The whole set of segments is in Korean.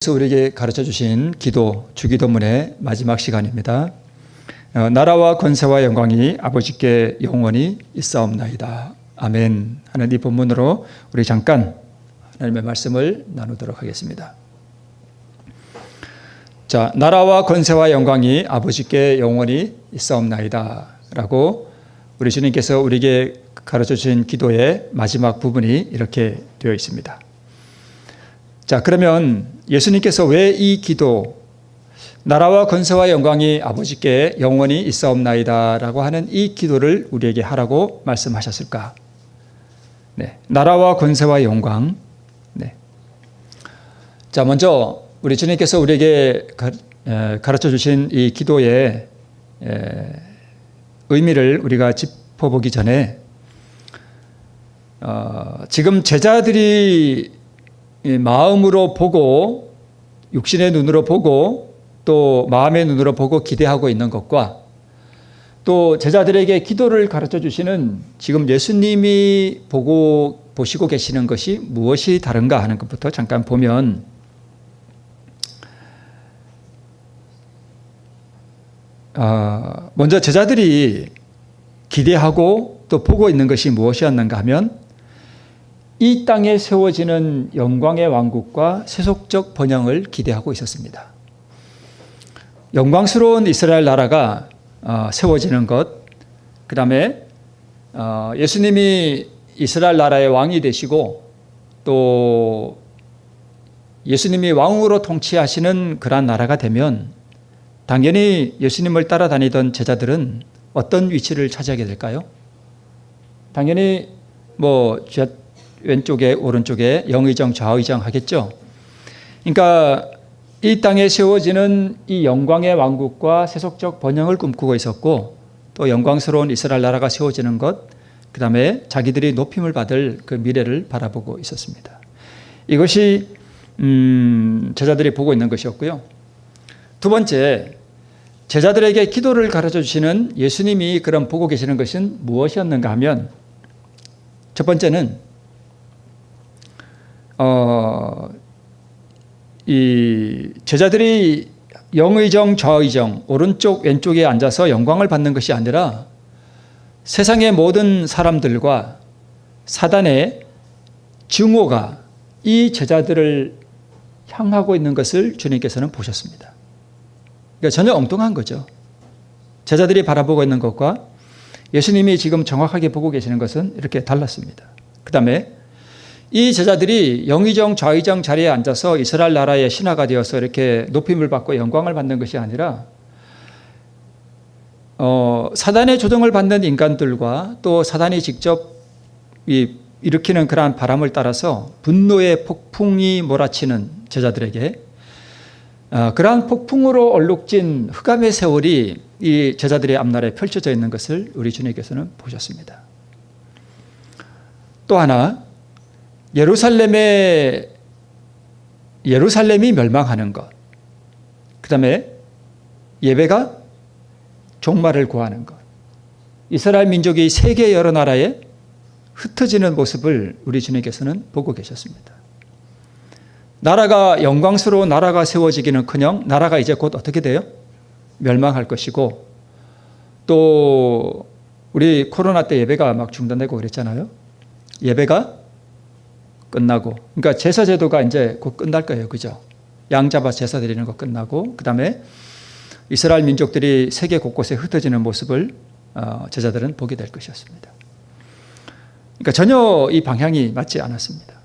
그래서 우리에게 가르쳐 주신 기도, 주기도문의 마지막 시간입니다. 나라와 권세와 영광이 아버지께 영원히 있사옵나이다. 아멘 하는 이 본문으로 우리 잠깐 하나님의 말씀을 나누도록 하겠습니다. 자, 나라와 권세와 영광이 아버지께 영원히 있사옵나이다 라고 우리 주님께서 우리에게 가르쳐 주신 기도의 마지막 부분이 이렇게 되어 있습니다. 자, 그러면 예수님께서 왜 이 기도, 나라와 권세와 영광이 아버지께 영원히 있사옵나이다 라고 하는 이 기도를 우리에게 하라고 말씀하셨을까? 네, 나라와 권세와 영광. 네. 자, 먼저 우리 주님께서 우리에게 가르쳐 주신 이 기도의 의미를 우리가 짚어보기 전에 지금 제자들이 마음으로 보고 육신의 눈으로 보고 또 마음의 눈으로 보고 기대하고 있는 것과 또 제자들에게 기도를 가르쳐 주시는 지금 예수님이 보시고 계시는 것이 무엇이 다른가 하는 것부터 잠깐 보면, 먼저 제자들이 기대하고 또 보고 있는 것이 무엇이었는가 하면 이 땅에 세워지는 영광의 왕국과 세속적 번영을 기대하고 있었습니다. 영광스러운 이스라엘 나라가 세워지는 것, 그 다음에 예수님이 이스라엘 나라의 왕이 되시고 또 예수님이 왕으로 통치하시는 그러한 나라가 되면 당연히 예수님을 따라다니던 제자들은 어떤 위치를 차지하게 될까요? 당연히 왼쪽에 오른쪽에 영의정 좌의정 하겠죠. 그러니까 이 땅에 세워지는 이 영광의 왕국과 세속적 번영을 꿈꾸고 있었고 또 영광스러운 이스라엘 나라가 세워지는 것, 그 다음에 자기들이 높임을 받을 그 미래를 바라보고 있었습니다. 이것이 제자들이 보고 있는 것이었고요. 두 번째, 제자들에게 기도를 가르쳐 주시는 예수님이 그럼 보고 계시는 것은 무엇이었는가 하면, 첫 번째는 이 제자들이 영의정 좌의정 오른쪽 왼쪽에 앉아서 영광을 받는 것이 아니라 세상의 모든 사람들과 사단의 증오가 이 제자들을 향하고 있는 것을 주님께서는 보셨습니다. 그러니까 전혀 엉뚱한 거죠. 제자들이 바라보고 있는 것과 예수님이 지금 정확하게 보고 계시는 것은 이렇게 달랐습니다. 그 다음에 이 제자들이 영의정 좌의정 자리에 앉아서 이스라엘 나라의 신하가 되어서 이렇게 높임을 받고 영광을 받는 것이 아니라 사단의 조종을 받는 인간들과 또 사단이 직접 일으키는 그러한 바람을 따라서 분노의 폭풍이 몰아치는 제자들에게 그러한 폭풍으로 얼룩진 흑암의 세월이 이 제자들의 앞날에 펼쳐져 있는 것을 우리 주님께서는 보셨습니다. 또 하나, 예루살렘이 멸망하는 것, 그 다음에 예배가 종말을 구하는 것, 이스라엘 민족이 세계 여러 나라에 흩어지는 모습을 우리 주님께서는 보고 계셨습니다. 나라가 영광스러운 나라가 세워지기는커녕 나라가 이제 곧 어떻게 돼요? 멸망할 것이고, 또 우리 코로나 때 예배가 막 중단되고 그랬잖아요. 예배가 끝나고, 그러니까 제사 제도가 이제 곧 끝날 거예요. 그죠? 양 잡아 제사 드리는 거 끝나고, 그 다음에 이스라엘 민족들이 세계 곳곳에 흩어지는 모습을 제자들은 보게 될 것이었습니다. 그러니까 전혀 이 방향이 맞지 않았습니다.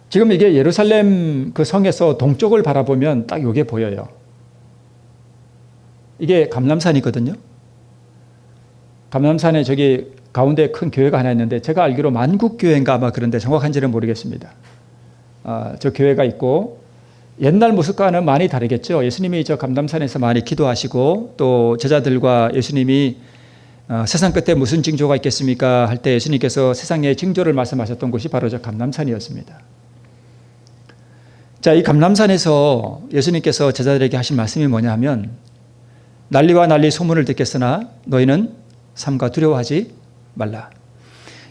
지금 이게 예루살렘 그 성에서 동쪽을 바라보면 딱 이게 보여요. 이게 감람산이거든요. 감람산에 저기 가운데 큰 교회가 하나 있는데 제가 알기로 만국교회인가 아마 그런데 정확한지는 모르겠습니다. 저 교회가 있고 옛날 모습과는 많이 다르겠죠. 예수님이 저 감람산에서 많이 기도하시고 또 제자들과 예수님이 세상 끝에 무슨 징조가 있겠습니까 할 때 예수님께서 세상의 징조를 말씀하셨던 곳이 바로 저 감람산이었습니다. 자, 이 감람산에서 예수님께서 제자들에게 하신 말씀이 뭐냐 하면, 난리와 난리 소문을 듣겠으나 너희는 삼가 두려워하지 말라.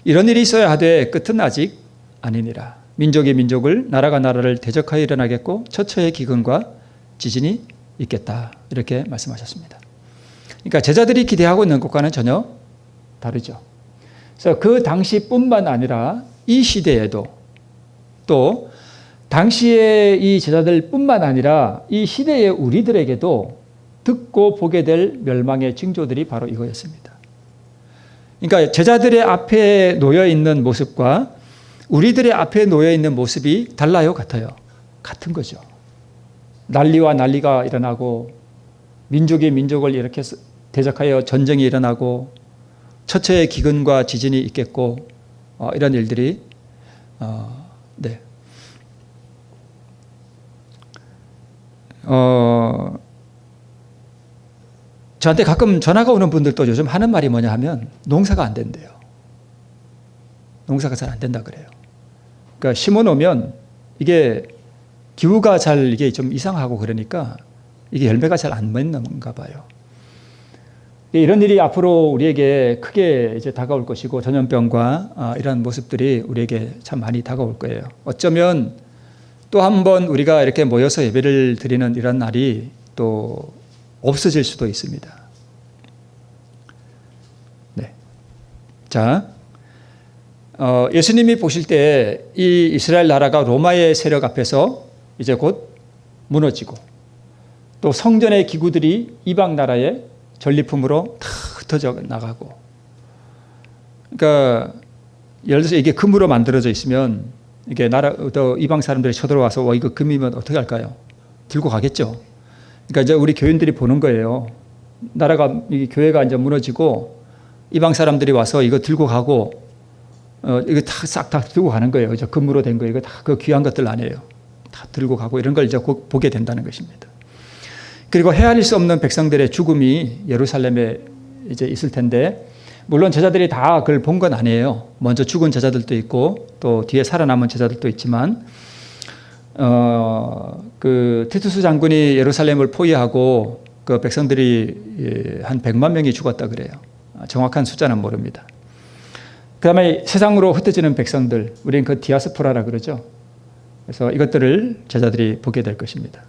이런 일이 있어야 하되 끝은 아직 아니니라. 민족이 민족을, 나라가 나라를 대적하여 일어나겠고 처처의 기근과 지진이 있겠다. 이렇게 말씀하셨습니다. 그러니까 제자들이 기대하고 있는 것과는 전혀 다르죠. 그래서 그 당시뿐만 아니라 이 시대에도 또 당시의 이 제자들뿐만 아니라 이 시대의 우리들에게도 듣고 보게 될 멸망의 징조들이 바로 이거였습니다. 그러니까 제자들의 앞에 놓여 있는 모습과 우리들의 앞에 놓여 있는 모습이 달라요, 같아요? 같은 거죠. 난리와 난리가 일어나고 민족이 민족을 이렇게 대적하여 전쟁이 일어나고 처처의 기근과 지진이 있겠고 이런 일들이 네. 저한테 가끔 전화가 오는 분들도 요즘 하는 말이 뭐냐 하면 농사가 안 된대요. 농사가 잘 안 된다 그래요. 그러니까 심어 놓으면 이게 기후가 잘 이게 좀 이상하고 그러니까 이게 열매가 잘 안 맺는가 봐요. 이런 일이 앞으로 우리에게 크게 이제 다가올 것이고 전염병과 이런 모습들이 우리에게 참 많이 다가올 거예요. 어쩌면 또 한 번 우리가 이렇게 모여서 예배를 드리는 이런 날이 또 없어질 수도 있습니다. 네. 자, 예수님이 보실 때 이 이스라엘 나라가 로마의 세력 앞에서 이제 곧 무너지고 또 성전의 기구들이 이방 나라의 전리품으로 다 흩어져 나가고, 그러니까 예를 들어서 이게 금으로 만들어져 있으면 이게 또 이방 사람들이 쳐들어와서 이거 금이면 어떻게 할까요? 들고 가겠죠. 그러니까 이제 우리 교인들이 보는 거예요. 나라가 이 교회가 이제 무너지고 이방 사람들이 와서 이거 들고 가고 이거 싹 다 들고 가는 거예요. 이제 금으로 된 거 이거 다 그 귀한 것들 아니에요. 다 들고 가고 이런 걸 이제 곧 보게 된다는 것입니다. 그리고 헤아릴 수 없는 백성들의 죽음이 예루살렘에 이제 있을 텐데, 물론 제자들이 다 그걸 본 건 아니에요. 먼저 죽은 제자들도 있고 또 뒤에 살아남은 제자들도 있지만 그 티투스 장군이 예루살렘을 포위하고 그 백성들이 한 100만 명이 죽었다 그래요. 정확한 숫자는 모릅니다. 그 다음에 세상으로 흩어지는 백성들, 우리는 그 디아스포라라 그러죠. 그래서 이것들을 제자들이 보게 될 것입니다.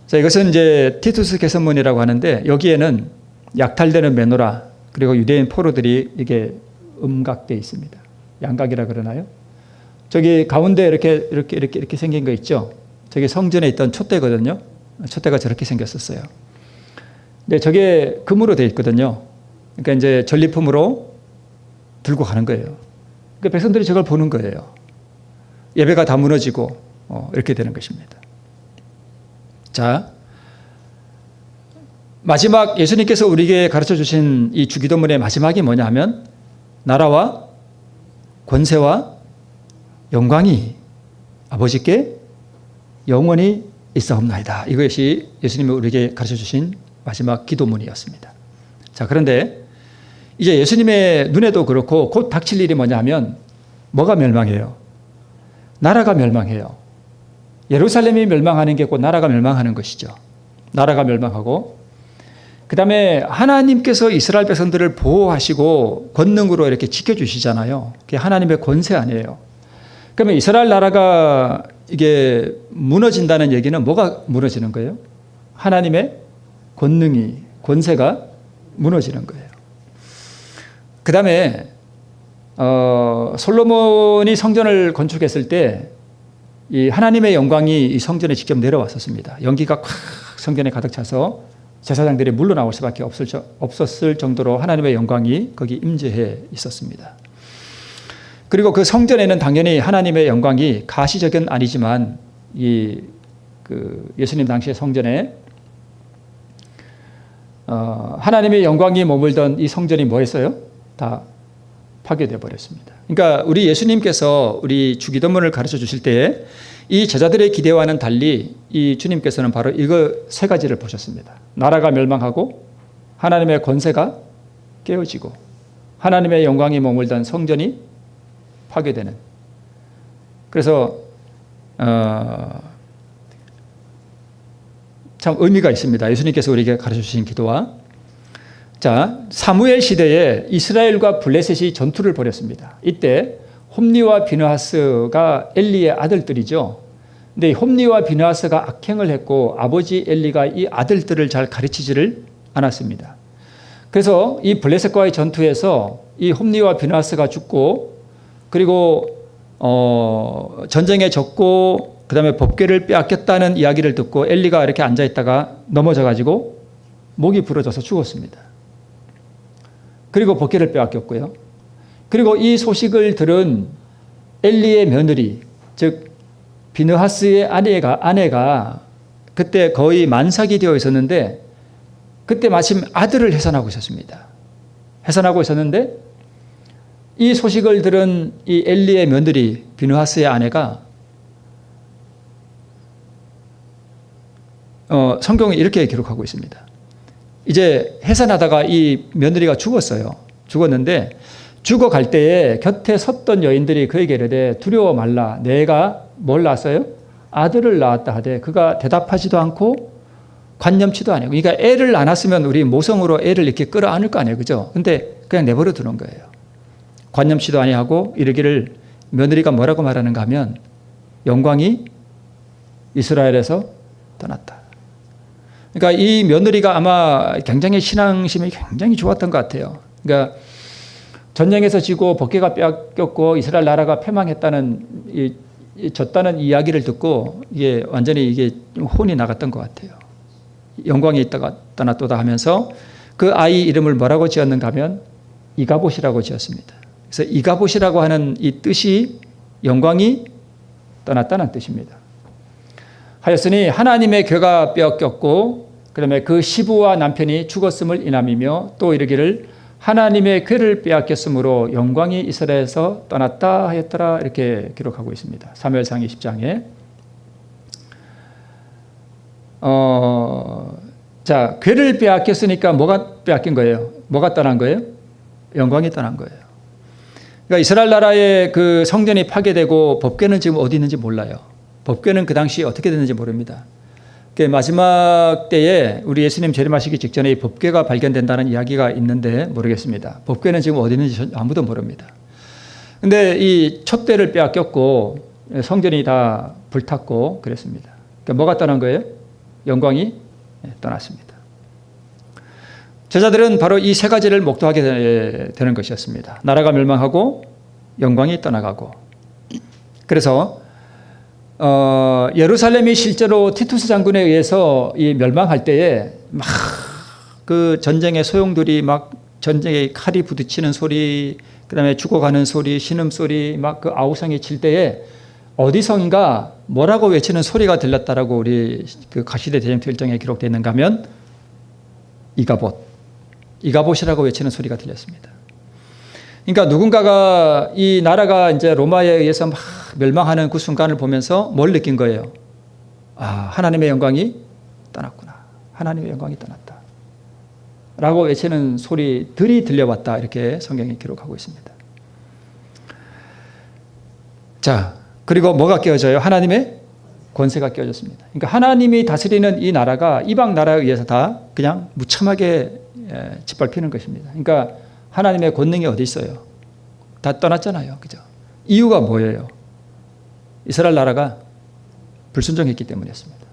자, 이것은 이제 티투스 개선문이라고 하는데 여기에는 약탈되는 메노라 그리고 유대인 포로들이 이게 음각되어 있습니다. 양각이라 그러나요? 저기 가운데 이렇게 생긴 거 있죠? 저게 성전에 있던 촛대거든요. 촛대가 저렇게 생겼었어요. 근데 저게 금으로 되어 있거든요. 그러니까 이제 전리품으로 들고 가는 거예요. 그러니까 백성들이 저걸 보는 거예요. 예배가 다 무너지고 이렇게 되는 것입니다. 자, 마지막 예수님께서 우리에게 가르쳐 주신 이 주기도문의 마지막이 뭐냐 하면 나라와 권세와 영광이 아버지께 영원히 있사옵나이다. 이것이 예수님이 우리에게 가르쳐 주신 마지막 기도문이었습니다. 자, 그런데 이제 예수님의 눈에도 그렇고 곧 닥칠 일이 뭐냐 하면 뭐가 멸망해요? 나라가 멸망해요. 예루살렘이 멸망하는 게 곧 나라가 멸망하는 것이죠. 나라가 멸망하고 그 다음에 하나님께서 이스라엘 백성들을 보호하시고 권능으로 이렇게 지켜주시잖아요. 그게 하나님의 권세 아니에요. 그러면 이스라엘 나라가 이게 무너진다는 얘기는 뭐가 무너지는 거예요? 하나님의 권능이, 권세가 무너지는 거예요. 그 다음에 솔로몬이 성전을 건축했을 때 이 하나님의 영광이 이 성전에 직접 내려왔었습니다. 연기가 콱 성전에 가득 차서 제사장들이 물러나올 수밖에 없었을 정도로 하나님의 영광이 거기 임재해 있었습니다. 그리고 그 성전에는 당연히 하나님의 영광이 가시적은 아니지만 예수님 당시의 성전에 하나님의 영광이 머물던 이 성전이 뭐 했어요? 다 파괴되어 버렸습니다. 그러니까 우리 예수님께서 우리 주기도문을 가르쳐 주실 때에 이 제자들의 기대와는 달리 이 주님께서는 바로 이거 세 가지를 보셨습니다. 나라가 멸망하고 하나님의 권세가 깨어지고 하나님의 영광이 머물던 성전이 파괴되는. 그래서 참 의미가 있습니다. 예수님께서 우리에게 가르쳐 주신 기도와. 자, 사무엘 시대에 이스라엘과 블레셋이 전투를 벌였습니다. 이때 홈리와 비느하스가 엘리의 아들들이죠. 근데 홈리와 비느하스가 악행을 했고 아버지 엘리가 이 아들들을 잘 가르치지를 않았습니다. 그래서 이 블레셋과의 전투에서 이 홈리와 비느하스가 죽고 그리고 전쟁에 졌고 그다음에 법궤를 빼앗겼다는 이야기를 듣고 엘리가 이렇게 앉아있다가 넘어져가지고 목이 부러져서 죽었습니다. 그리고 법궤를 빼앗겼고요. 그리고 이 소식을 들은 엘리의 며느리, 즉 비느하스의 아내가 그때 거의 만삭이 되어 있었는데 그때 마침 아들을 해산하고 있었습니다. 해산하고 있었는데 이 소식을 들은 이 엘리의 며느리 비느하스의 아내가 성경에 이렇게 기록하고 있습니다. 이제 해산하다가 이 며느리가 죽었는데 죽어갈 때에 곁에 섰던 여인들이 그에게 이르되 두려워 말라. 내가 뭘 낳았어요? 아들을 낳았다 하되 그가 대답하지도 않고 관념치도 아니고, 그러니까 애를 안 낳았으면 우리 모성으로 애를 이렇게 끌어안을 거 아니에요, 그죠? 근데 그냥 내버려 두는 거예요. 관념치도 아니하고 이르기를, 며느리가 뭐라고 말하는가 하면 영광이 이스라엘에서 떠났다. 그러니까 이 며느리가 아마 굉장히 신앙심이 굉장히 좋았던 것 같아요. 그러니까 전쟁에서 지고 법궤가 빼앗겼고 이스라엘 나라가 패망했다는 졌다는 이야기를 듣고 이게 완전히 이게 혼이 나갔던 것 같아요. 영광이 있다가 떠났도다 하면서 그 아이 이름을 뭐라고 지었는가 하면 이가봇이라고 지었습니다. 그래서 이가봇이라고 하는 이 뜻이 영광이 떠났다는 뜻입니다. 하였으니 하나님의 궤가 빼앗겼고 그다음에 그 시부와 남편이 죽었음을 인함이며 또 이르기를 하나님의 궤를 빼앗겼으므로 영광이 이스라엘에서 떠났다 하였더라, 이렇게 기록하고 있습니다. 사무엘상 20장에. 자, 궤를 빼앗겼으니까 뭐가 빼앗긴 거예요? 뭐가 떠난 거예요? 영광이 떠난 거예요. 그러니까 이스라엘 나라의 그 성전이 파괴되고 법궤는 지금 어디 있는지 몰라요. 법궤는 그 당시 어떻게 됐는지 모릅니다. 마지막 때에 우리 예수님 재림하시기 직전에 이 법궤가 발견된다는 이야기가 있는데 모르겠습니다. 법궤는 지금 어디 있는지 아무도 모릅니다. 근데 이 촛대를 빼앗겼고 성전이 다 불탔고 그랬습니다. 그러니까 뭐가 떠난 거예요? 영광이 떠났습니다. 제자들은 바로 이 세 가지를 목도하게 되는 것이었습니다. 나라가 멸망하고 영광이 떠나가고. 그래서 예루살렘이 실제로 티투스 장군에 의해서 이 멸망할 때에 막 그 전쟁의 소용돌이 막 전쟁의 칼이 부딪히는 소리, 그다음에 죽어가는 소리, 신음소리, 막 그 아우성이 칠 때에 어디선가 뭐라고 외치는 소리가 들렸다라고 우리 그 가시대 대쟁투 일정에 기록되어 있는가 하면 이가봇이라고 외치는 소리가 들렸습니다. 그러니까 누군가가 이 나라가 이제 로마에 의해서 막 멸망하는 그 순간을 보면서 뭘 느낀 거예요? 아, 하나님의 영광이 떠났구나. 하나님의 영광이 떠났다. 라고 외치는 소리들이 들려왔다. 이렇게 성경이 기록하고 있습니다. 자, 그리고 뭐가 깨어져요? 하나님의 권세가 깨어졌습니다. 그러니까 하나님이 다스리는 이 나라가 이방 나라에 의해서 다 그냥 무참하게 짓밟히는 것입니다. 그러니까 하나님의 권능이 어디 있어요? 다 떠났잖아요. 그죠? 이유가 뭐예요? 이스라엘 나라가 불순종했기 때문이었습니다.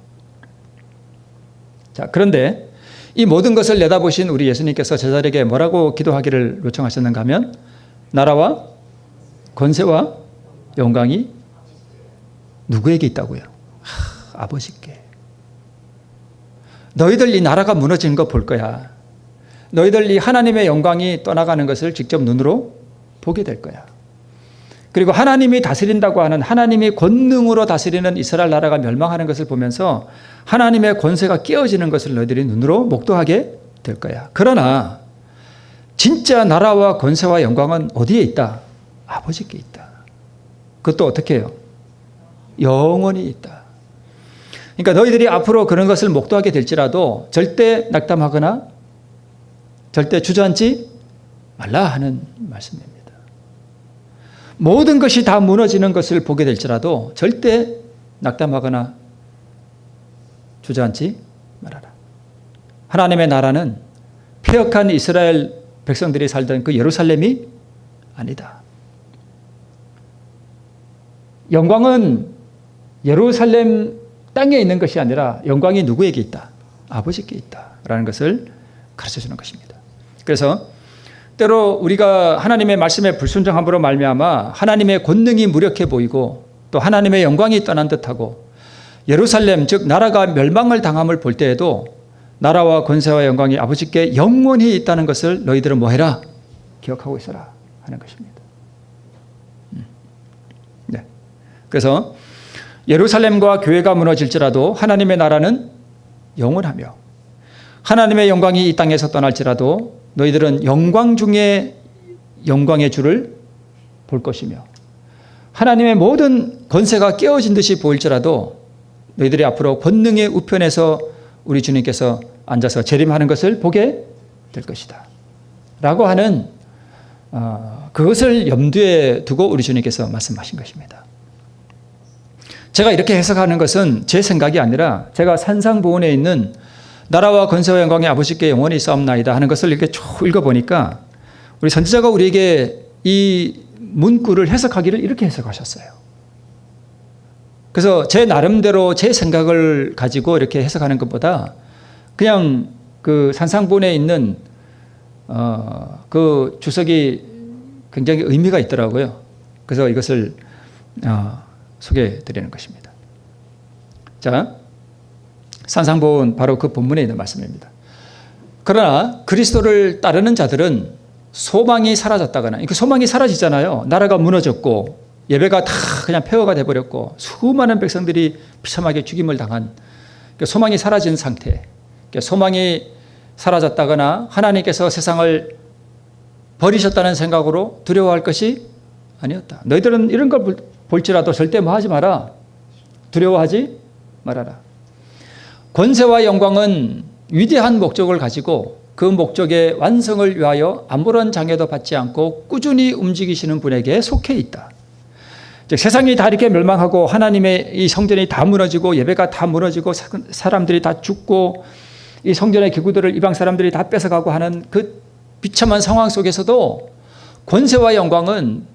자, 그런데 이 모든 것을 내다보신 우리 예수님께서 제자들에게 뭐라고 기도하기를 요청하셨는가 하면 나라와 권세와 영광이 누구에게 있다고요? 아버지께. 너희들 이 나라가 무너지는 거 볼 거야. 너희들 이 하나님의 영광이 떠나가는 것을 직접 눈으로 보게 될 거야. 그리고 하나님이 다스린다고 하는, 하나님이 권능으로 다스리는 이스라엘 나라가 멸망하는 것을 보면서 하나님의 권세가 깨어지는 것을 너희들이 눈으로 목도하게 될 거야. 그러나 진짜 나라와 권세와 영광은 어디에 있다? 아버지께 있다. 그것도 어떻게 해요? 영원히 있다. 그러니까 너희들이 앞으로 그런 것을 목도하게 될지라도 절대 낙담하거나 절대 주저앉지 말라 하는 말씀입니다. 모든 것이 다 무너지는 것을 보게 될지라도 절대 낙담하거나 주저앉지 말아라. 하나님의 나라는 폐역한 이스라엘 백성들이 살던 그 예루살렘이 아니다. 영광은 예루살렘 땅에 있는 것이 아니라 영광이 누구에게 있다? 아버지께 있다라는 것을 가르쳐주는 것입니다. 그래서 때로 우리가 하나님의 말씀에 불순종함으로 말미암아 하나님의 권능이 무력해 보이고 또 하나님의 영광이 떠난 듯하고 예루살렘 즉 나라가 멸망을 당함을 볼 때에도 나라와 권세와 영광이 아버지께 영원히 있다는 것을 너희들은 뭐해라? 기억하고 있어라 하는 것입니다. 네. 그래서 예루살렘과 교회가 무너질지라도 하나님의 나라는 영원하며 하나님의 영광이 이 땅에서 떠날지라도 너희들은 영광 중에 영광의 주를 볼 것이며 하나님의 모든 권세가 깨어진 듯이 보일지라도 너희들이 앞으로 권능의 우편에서 우리 주님께서 앉아서 재림하는 것을 보게 될 것이다 라고 하는 그것을 염두에 두고 우리 주님께서 말씀하신 것입니다. 제가 이렇게 해석하는 것은 제 생각이 아니라 제가 산상보훈에 있는 나라와 권세와 영광의 아버지께 영원히 싸움나이다 하는 것을 이렇게 쭉 읽어보니까 우리 선지자가 우리에게 이 문구를 해석하기를 이렇게 해석하셨어요. 그래서 제 나름대로 제 생각을 가지고 이렇게 해석하는 것보다 그냥 그 산상보훈에 있는 그 주석이 굉장히 의미가 있더라고요. 그래서 이것을 소개해 드리는 것입니다. 자, 산상보훈 바로 그 본문에 있는 말씀입니다. 그러나 그리스도를 따르는 자들은 소망이 사라졌다거나, 그 소망이 사라지잖아요. 나라가 무너졌고 예배가 다 그냥 폐허가 돼버렸고 수많은 백성들이 비참하게 죽임을 당한 소망이 사라진 상태. 소망이 사라졌다거나 하나님께서 세상을 버리셨다는 생각으로 두려워할 것이 아니었다. 너희들은 이런 걸 볼지라도 절대 뭐 하지 마라. 두려워하지 말아라. 권세와 영광은 위대한 목적을 가지고 그 목적의 완성을 위하여 아무런 장애도 받지 않고 꾸준히 움직이시는 분에게 속해 있다. 즉 세상이 다 이렇게 멸망하고 하나님의 이 성전이 다 무너지고 예배가 다 무너지고 사람들이 다 죽고 이 성전의 기구들을 이방 사람들이 다 뺏어가고 하는 그 비참한 상황 속에서도 권세와 영광은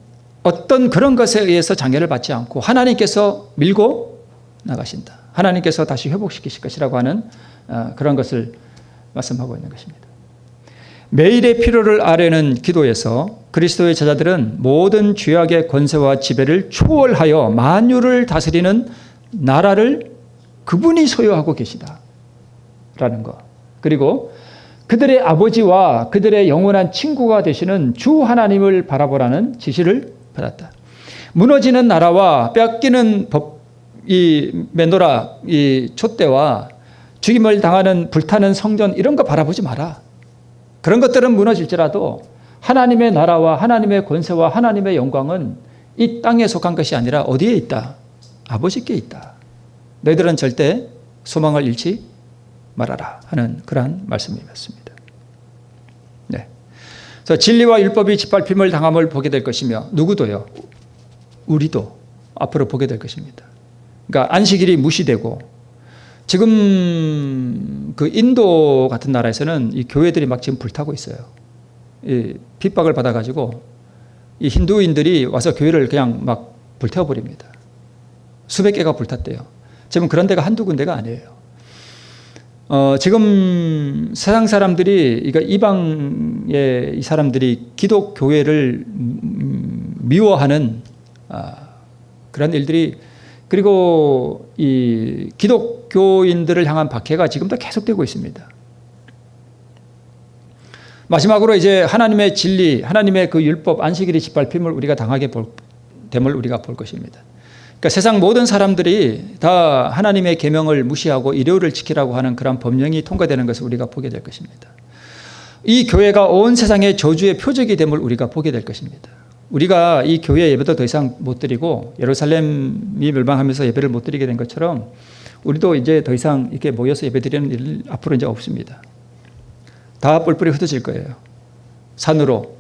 어떤 그런 것에 의해서 장애를 받지 않고 하나님께서 밀고 나가신다. 하나님께서 다시 회복시키실 것이라고 하는 그런 것을 말씀하고 있는 것입니다. 매일의 필요를 아뢰는 기도에서 그리스도의 제자들은 모든 죄악의 권세와 지배를 초월하여 만유를 다스리는 나라를 그분이 소유하고 계시다라는 것. 그리고 그들의 아버지와 그들의 영원한 친구가 되시는 주 하나님을 바라보라는 지시를 받았다. 무너지는 나라와 뺏기는 이 메노라, 이 촛대와 죽임을 당하는 불타는 성전 이런 거 바라보지 마라. 그런 것들은 무너질지라도 하나님의 나라와 하나님의 권세와 하나님의 영광은 이 땅에 속한 것이 아니라 어디에 있다? 아버지께 있다. 너희들은 절대 소망을 잃지 말아라 하는 그러한 말씀이었습니다. 네. 그래서 진리와 율법이 짓밟힘을 당함을 보게 될 것이며 누구도요? 우리도 앞으로 보게 될 것입니다. 그러니까 안식일이 무시되고 지금 그 인도 같은 나라에서는 이 교회들이 막 지금 불타고 있어요. 이 핍박을 받아가지고 이 힌두인들이 와서 교회를 그냥 막 불태워버립니다. 수백 개가 불탔대요. 지금 그런 데가 한두 군데가 아니에요. 지금 세상 사람들이, 그러니까 이방의 이 사람들이 기독교회를 미워하는 그런 일들이, 그리고 이 기독교인들을 향한 박해가 지금도 계속되고 있습니다. 마지막으로 이제 하나님의 진리, 하나님의 그 율법, 안식일이 짓밟힘을 우리가 당하게 됨을 우리가 볼 것입니다. 그러니까 세상 모든 사람들이 다 하나님의 계명을 무시하고 일요일을 지키라고 하는 그런 법령이 통과되는 것을 우리가 보게 될 것입니다. 이 교회가 온 세상의 저주의 표적이 됨을 우리가 보게 될 것입니다. 우리가 이 교회 예배도 더 이상 못 드리고 예루살렘이 멸망하면서 예배를 못 드리게 된 것처럼 우리도 이제 더 이상 이렇게 모여서 예배 드리는 일 앞으로 이제 없습니다. 다 뿔뿔이 흩어질 거예요. 산으로,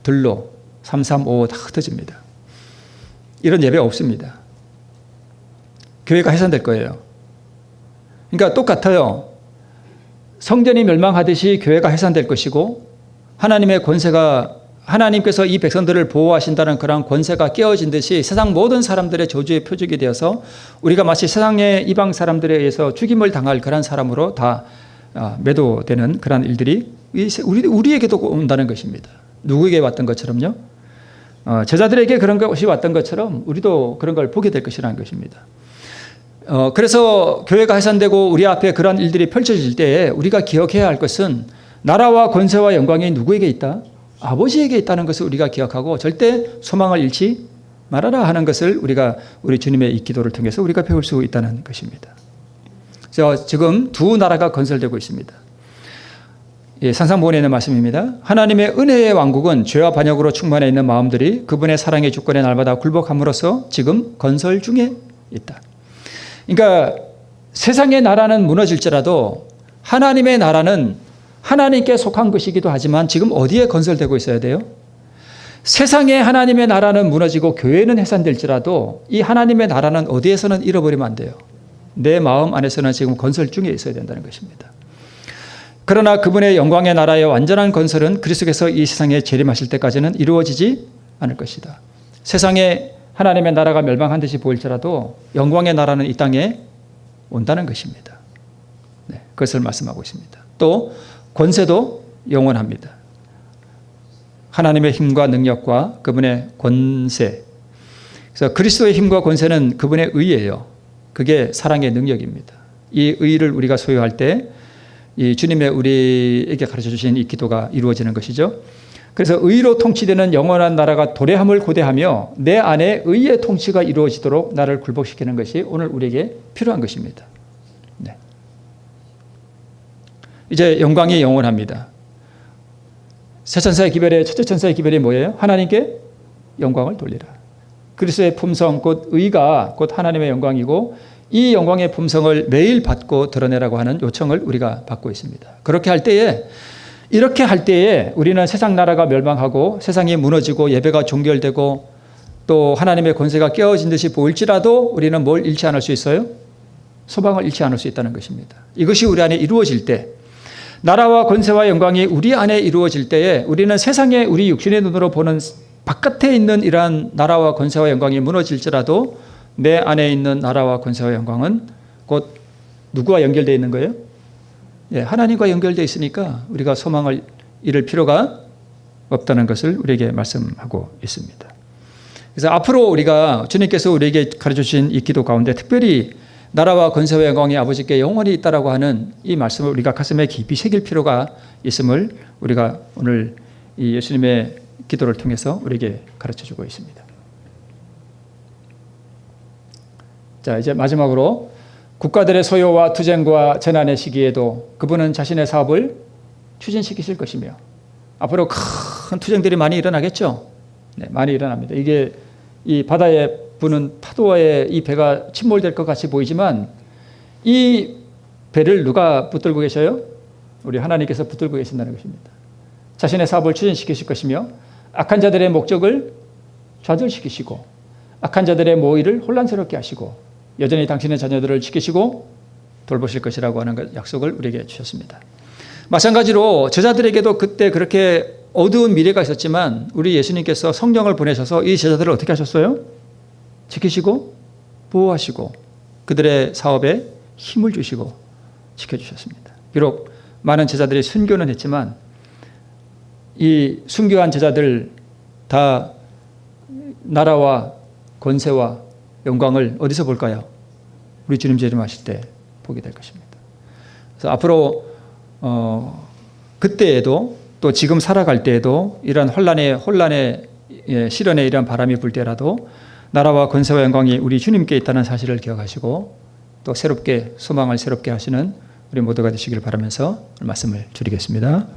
들로, 335 다 흩어집니다. 이런 예배 없습니다. 교회가 해산될 거예요. 그러니까 똑같아요. 성전이 멸망하듯이 교회가 해산될 것이고 하나님의 권세가 하나님께서 이 백성들을 보호하신다는 그런 권세가 깨어진 듯이 세상 모든 사람들의 저주의 표적이 되어서 우리가 마치 세상의 이방 사람들에 의해서 죽임을 당할 그런 사람으로 다 매도되는 그런 일들이 우리에게도 온다는 것입니다. 누구에게 왔던 것처럼요? 제자들에게 그런 것이 왔던 것처럼 우리도 그런 걸 보게 될 것이라는 것입니다. 그래서 교회가 해산되고 우리 앞에 그런 일들이 펼쳐질 때에 우리가 기억해야 할 것은 나라와 권세와 영광이 누구에게 있다? 아버지에게 있다는 것을 우리가 기억하고 절대 소망을 잃지 말아라 하는 것을 우리가 우리 주님의 이 기도를 통해서 우리가 배울 수 있다는 것입니다. 그래서 지금 두 나라가 건설되고 있습니다. 산상보원에 있는 말씀입니다. 하나님의 은혜의 왕국은 죄와 반역으로 충만해 있는 마음들이 그분의 사랑의 주권에 날마다 굴복함으로써 지금 건설 중에 있다. 그러니까 세상의 나라는 무너질지라도 하나님의 나라는 하나님께 속한 것이기도 하지만 지금 어디에 건설되고 있어야 돼요? 세상에 하나님의 나라는 무너지고 교회는 해산될지라도 이 하나님의 나라는 어디에서는 잃어버리면 안 돼요. 내 마음 안에서는 지금 건설 중에 있어야 된다는 것입니다. 그러나 그분의 영광의 나라의 완전한 건설은 그리스도께서 이 세상에 재림하실 때까지는 이루어지지 않을 것이다. 세상에 하나님의 나라가 멸망한 듯이 보일지라도 영광의 나라는 이 땅에 온다는 것입니다. 네, 그것을 말씀하고 있습니다. 또 권세도 영원합니다. 하나님의 힘과 능력과 그분의 권세. 그래서 그리스도의 힘과 권세는 그분의 의예요. 그게 사랑의 능력입니다. 이 의를 우리가 소유할 때 이 주님의 우리에게 가르쳐 주신 이 기도가 이루어지는 것이죠. 그래서 의로 통치되는 영원한 나라가 도래함을 고대하며 내 안에 의의 통치가 이루어지도록 나를 굴복시키는 것이 오늘 우리에게 필요한 것입니다. 네. 이제 영광이 영원합니다. 새 천사의 기별의 첫째 천사의 기별이 뭐예요? 하나님께 영광을 돌리라. 그리스도의 품성 곧 의가 곧 하나님의 영광이고 이 영광의 품성을 매일 받고 드러내라고 하는 요청을 우리가 받고 있습니다. 그렇게 할 때에 이렇게 할 때에 우리는 세상 나라가 멸망하고 세상이 무너지고 예배가 종결되고 또 하나님의 권세가 깨어진 듯이 보일지라도 우리는 뭘 잃지 않을 수 있어요? 소망을 잃지 않을 수 있다는 것입니다. 이것이 우리 안에 이루어질 때 나라와 권세와 영광이 우리 안에 이루어질 때에 우리는 세상에 우리 육신의 눈으로 보는 바깥에 있는 이러한 나라와 권세와 영광이 무너질지라도 내 안에 있는 나라와 권세와 영광은 곧 누구와 연결되어 있는 거예요? 예, 하나님과 연결되어 있으니까 우리가 소망을 잃을 필요가 없다는 것을 우리에게 말씀하고 있습니다. 그래서 앞으로 우리가 주님께서 우리에게 가르쳐 주신 이 기도 가운데 특별히 나라와 권세와 영광이 아버지께 영원히 있다라고 하는 이 말씀을 우리가 가슴에 깊이 새길 필요가 있음을 우리가 오늘 이 예수님의 기도를 통해서 우리에게 가르쳐 주고 있습니다. 자, 이제 마지막으로 국가들의 소요와 투쟁과 재난의 시기에도 그분은 자신의 사업을 추진시키실 것이며 앞으로 큰 투쟁들이 많이 일어나겠죠. 네, 많이 일어납니다. 이게 이 바다에 부는 파도에 이 배가 침몰될 것 같이 보이지만 이 배를 누가 붙들고 계셔요? 우리 하나님께서 붙들고 계신다는 것입니다. 자신의 사업을 추진시키실 것이며 악한 자들의 목적을 좌절시키시고 악한 자들의 모의를 혼란스럽게 하시고 여전히 당신의 자녀들을 지키시고 돌보실 것이라고 하는 약속을 우리에게 주셨습니다. 마찬가지로 제자들에게도 그때 그렇게 어두운 미래가 있었지만 우리 예수님께서 성령을 보내셔서 이 제자들을 어떻게 하셨어요? 지키시고 보호하시고 그들의 사업에 힘을 주시고 지켜주셨습니다. 비록 많은 제자들이 순교는 했지만 이 순교한 제자들 다 나라와 권세와 영광을 어디서 볼까요? 우리 주님 재림하실 때 보게 될 것입니다. 그래서 앞으로 그때에도 또 지금 살아갈 때에도 이러한 혼란의 시련에 이러한 바람이 불 때라도 나라와 권세와 영광이 우리 주님께 있다는 사실을 기억하시고 또 새롭게 소망을 새롭게 하시는 우리 모두가 되시길 바라면서 말씀을 드리겠습니다.